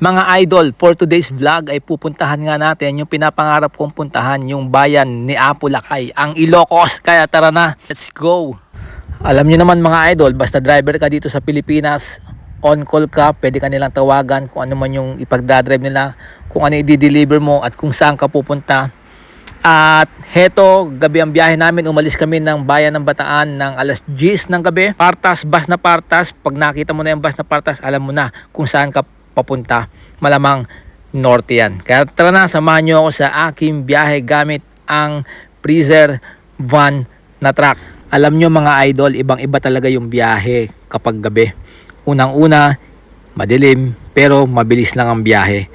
Mga idol, for today's vlog ay pupuntahan nga natin yung pinapangarap kong puntahan, yung bayan ni Apulacay, ang Ilocos. Kaya tara na, let's go! Alam nyo naman mga idol, basta driver ka dito sa Pilipinas, on call ka, pwede ka nilang tawagan kung ano man yung ipagdadrive nila, kung ano i-deliver mo at kung saan ka pupunta. At heto, gabi ang biyahe namin. Umalis kami ng bayan ng Bataan ng alas 10 ng gabi. Partas, bus na Partas. Pag nakita mo na yung bus na Partas, alam mo na kung saan ka papunta. Malamang norte yan. Kaya tara na, samahan nyo ako sa aking biyahe gamit ang freezer van na truck. Alam nyo mga idol, ibang iba talaga yung biyahe kapag gabi. Unang-una, madilim pero mabilis lang ang biyahe.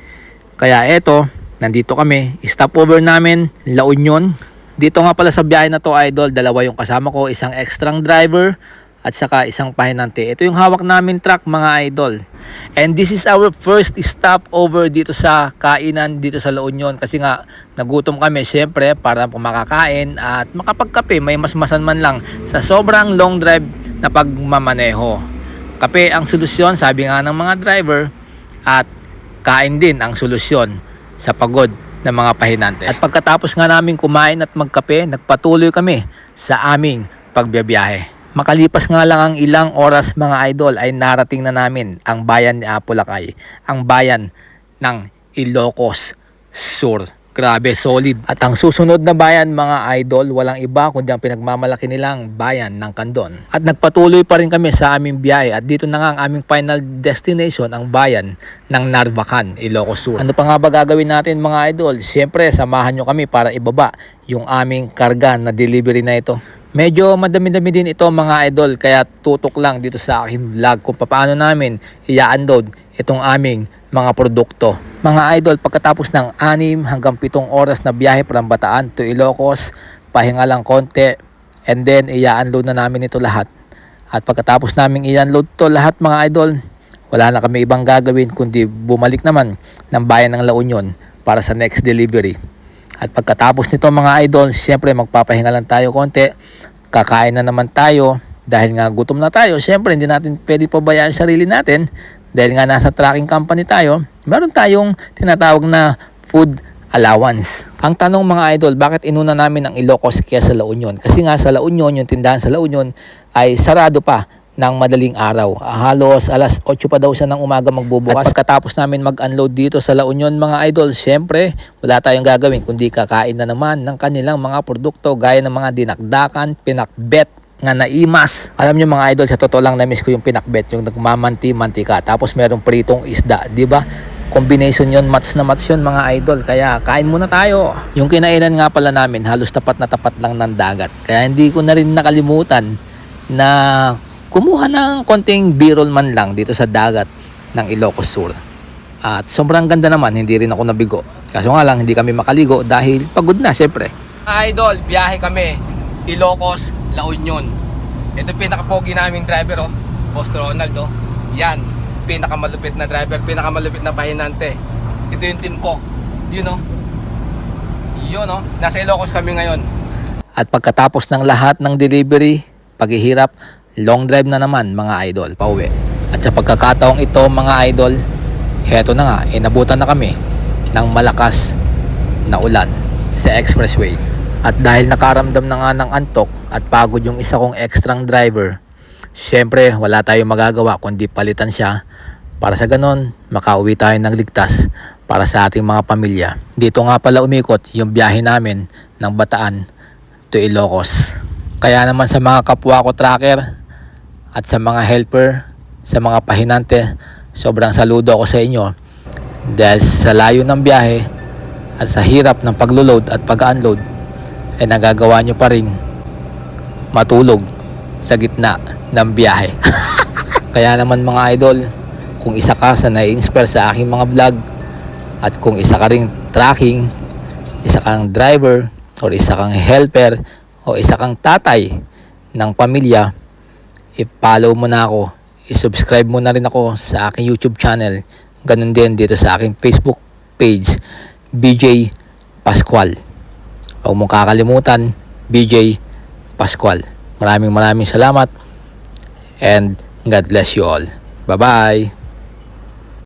Kaya eto, nandito kami, stopover namin, La Union. Dito nga pala sa biyahe na to idol, dalawa yung kasama ko, isang extrang driver at saka isang pahinante. Ito yung hawak namin truck mga idol. And this is our first stopover dito sa kainan dito sa La Union. Kasi nga nagutom kami syempre para makakain at makapagkape, may masmasan man lang sa sobrang long drive na pagmamaneho. Kape ang solusyon sabi nga ng mga driver at kain din ang solusyon sa pagod ng mga pahinante. At pagkatapos nga namin kumain at magkape, nagpatuloy kami sa aming pagbiyahe. Makalipas nga lang ang ilang oras mga idol ay narating na namin ang bayan ni Apulacay, ang bayan ng Ilocos Sur. Grabe, solid. At ang susunod na bayan mga idol, walang iba kundi ang pinagmamalaki nilang bayan ng Candon. At nagpatuloy pa rin kami sa aming biyahe at dito na nga ang aming final destination, ang bayan ng Narvacan, Ilocos Sur. Ano pa nga ba gagawin natin mga idol? Siyempre, samahan nyo kami para ibaba yung aming karga na delivery na ito. Medyo madami-dami din ito mga idol, kaya tutok lang dito sa aking vlog kung paano namin i-unload itong aming mga produkto. Mga idol, pagkatapos ng 6 hanggang 7 oras na biyahe from Bataan to Ilocos, pahinga lang konti and then i-unload na namin ito lahat. At pagkatapos namin i-unload to lahat mga idol, wala na kami ibang gagawin kundi bumalik naman ng bayan ng La Union para sa next delivery. At pagkatapos nito mga idol, siyempre magpapahinga lang tayo konti, kakain na naman tayo dahil nga gutom na tayo. Siyempre hindi natin pwede pabayaan yung sarili natin dahil nga nasa trucking company tayo, meron tayong tinatawag na food allowance. Ang tanong mga idol, bakit inuna namin ang Ilocos kaysa sa La Union? Kasi nga sa La Union, yung tindahan sa La Union ay sarado pa ng madaling araw. Halos alas 8 pa daw siya ng umaga magbubukas. At pagkatapos namin mag-unload dito sa La Union mga idol, syempre wala tayong gagawin kundi kakain na naman ng kanilang mga produkto gaya ng mga dinakdakan, pinakbet nga naimas. Alam nyo mga idol, sa totoo lang na-miss ko yung pinakbet, yung nagmamanti-mantika tapos merong pritong isda, di ba? Combination yon, match na match yun mga idol. Kaya kain muna tayo. Yung kinainan nga pala namin halos tapat na tapat lang ng dagat. Kaya hindi ko na rin nakalimutan na kumuha ng konting B-roll man lang dito sa dagat ng Ilocos Sur. At sobrang ganda naman, hindi rin ako nabigo. Kaso nga lang, hindi kami makaligo dahil pagod na syempre. Idol, biyahe kami. Ilocos, La Union. Ito pinakapogi naming driver, oh. Boss Ronald, oh. Yan, pinakamalupit na driver, pinakamalupit na pahinante. Ito yung team ko. Yun, oh. Yun, oh. Nasa Ilocos kami ngayon. At pagkatapos ng lahat ng delivery, paghihirap, long drive na naman mga idol, pauwi. At sa pagkakataong ito mga idol, heto na nga, inabutan na kami ng malakas na ulan sa expressway. At dahil nakaramdam na nga ng antok at pagod yung isa kong extrang driver, syempre wala tayong magagawa kundi palitan siya para sa ganon makauwi tayo ng ligtas para sa ating mga pamilya. Dito nga pala umikot yung biyahe namin ng Bataan to Ilocos. Kaya naman sa mga kapwa ko tracker at sa mga helper, sa mga pahinante, sobrang saludo ako sa inyo dahil sa layo ng biyahe at sa hirap ng paglo-load at pag-unload ay nagagawa nyo pa rin matulog sa gitna ng biyahe. Kaya naman mga idol, kung isa ka sa nai-inspire sa aking mga vlog at kung isa ka ring tracking, isa kang driver o isa kang helper o isa kang tatay ng pamilya, i-follow mo na ako, i-subscribe mo na rin ako sa aking YouTube channel, ganun din dito sa aking Facebook page, BJ Pascual. Huwag mong kakalimutan, BJ Pascual. Maraming salamat and God bless you all. Bye-bye!